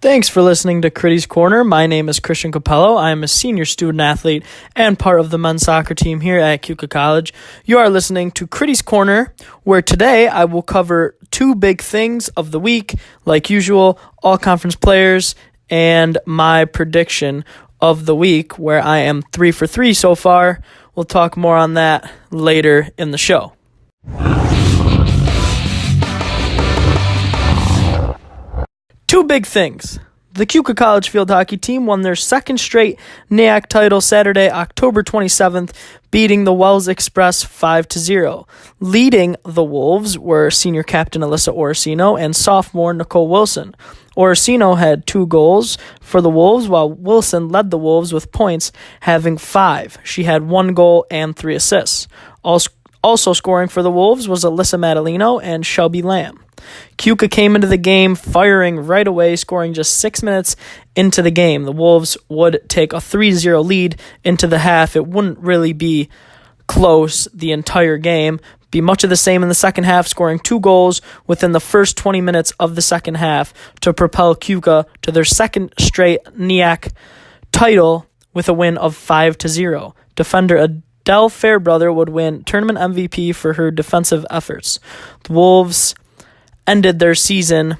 Thanks for listening to Chriddy's Corner. My name is Christian Cupello. I am a senior student athlete and part of the men's soccer team here at Keuka College. You are listening to Chriddy's Corner, where today I will cover two big things of the week, like usual, all conference players, and my prediction of the week, where I am 3 for 3 so far. We'll talk more on that later in the show. Two big things. The Keuka College field hockey team won their second straight NEAC title Saturday, October 27th, beating the Wells Express 5-0. Leading the Wolves were senior captain Alyssa Oracino and sophomore Nicole Wilson. Oracino had 2 goals for the Wolves, while Wilson led the Wolves with points, having 5. She had 1 goal and 3 assists. Also scoring for the Wolves was Alyssa Madalino and Shelby Lamb. Keuka came into the game firing right away, scoring just 6 minutes into the game. The Wolves would take a 3-0 lead into the half. It wouldn't really be close the entire game. Be much of the same in the second half, scoring 2 goals within the first 20 minutes of the second half to propel Keuka to their second straight NEAC title with a win of 5-0. Defender Adele Fairbrother would win tournament MVP for her defensive efforts. The Wolves ended their season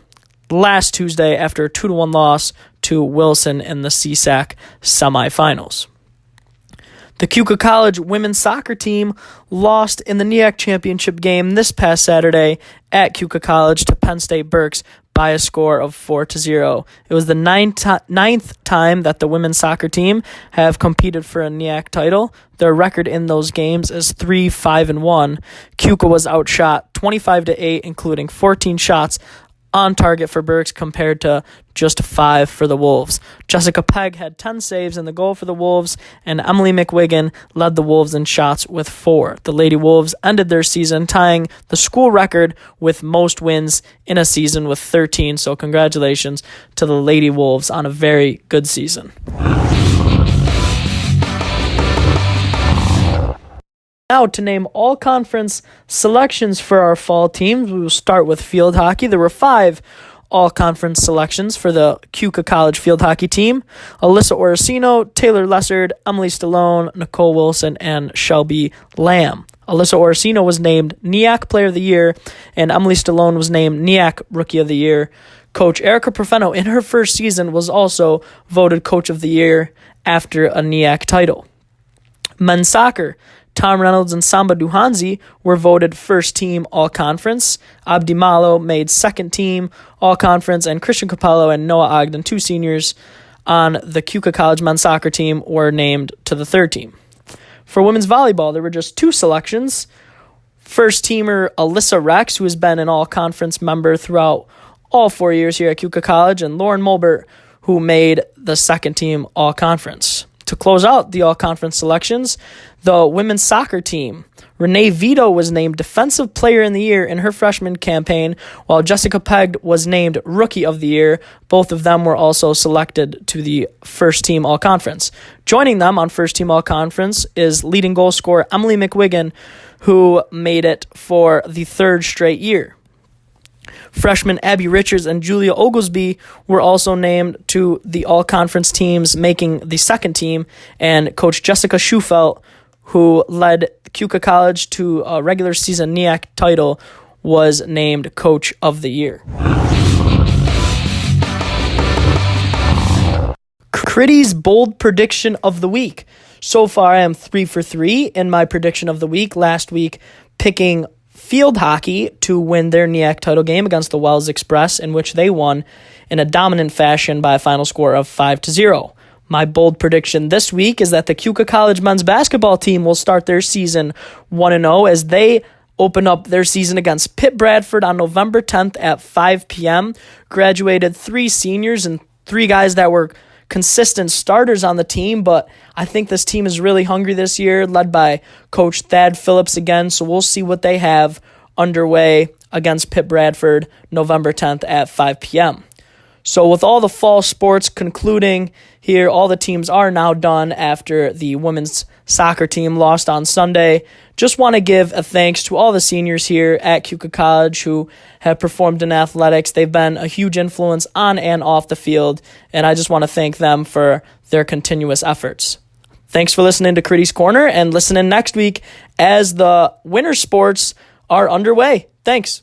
last Tuesday after a 2-1 loss to Wilson in the CSAC semifinals. The Keuka College women's soccer team lost in the NEAC championship game this past Saturday at Keuka College to Penn State Berks by a score of 4-0. It was the ninth time that the women's soccer team have competed for a NEAC title. Their record in those games is 3-5-1. Keuka was outshot 25-8, including 14 shots on target for Berks compared to just 5 for the Wolves. Jessica Pegg had 10 saves in the goal for the Wolves, and Emily McWiggin led the Wolves in shots with 4. The Lady Wolves ended their season tying the school record with most wins in a season with 13, so congratulations to the Lady Wolves on a very good season. Now, to name all conference selections for our fall teams, we will start with field hockey. There were 5 all-conference selections for the Keuka College field hockey team: Alyssa Oracino, Taylor Lessard, Emily Stallone, Nicole Wilson, and Shelby Lamb. Alyssa Oracino was named NEAC Player of the Year, and Emily Stallone was named NEAC Rookie of the Year. Coach Erica Profeno, in her first season, was also voted Coach of the Year after a NEAC title. Men's soccer: Tom Reynolds and Samba Duhanzi were voted first team all-conference. Abdi Malo made second team all-conference, and Christian Cupello and Noah Ogden, 2 seniors on the Keuka College men's soccer team, were named to the third team. For women's volleyball, there were just 2 selections. First teamer Alyssa Rex, who has been an all-conference member throughout all 4 years here at Keuka College, and Lauren Mulbert, who made the second team all-conference. To close out the all-conference selections, the women's soccer team, Renee Vito was named Defensive Player in the Year in her freshman campaign, while Jessica Pegg was named Rookie of the Year. Both of them were also selected to the first team all-conference. Joining them on first team all-conference is leading goal scorer Emily McWiggin, who made it for the 3rd straight year. Freshmen Abby Richards and Julia Oglesby were also named to the all-conference teams, making the second team, and Coach Jessica Schufelt, who led Keuka College to a regular season NEAC title, was named Coach of the Year. Chriddy's bold prediction of the week. So far, I am 3 for 3 in my prediction of the week. Last week, picking field hockey to win their NEAC title game against the Wells Express, in which they won in a dominant fashion by a final score of 5-0. My bold prediction this week is that the Keuka College men's basketball team will start their season 1-0 as they open up their season against Pitt Bradford on November 10th at 5 p.m. Graduated 3 seniors and 3 guys that were consistent starters on the team, but I think this team is really hungry this year, led by Coach Thad Phillips again, so we'll see what they have underway against Pitt Bradford November 10th at 5 p.m. So with all the fall sports concluding here. All the teams are now done after the women's soccer team lost on Sunday. Just want to give a thanks to all the seniors here at Keuka College who have performed in athletics. They've been a huge influence on and off the field, and I just want to thank them for their continuous efforts. Thanks for listening to Chriddy's Corner, and listen in next week as the winter sports are underway. Thanks.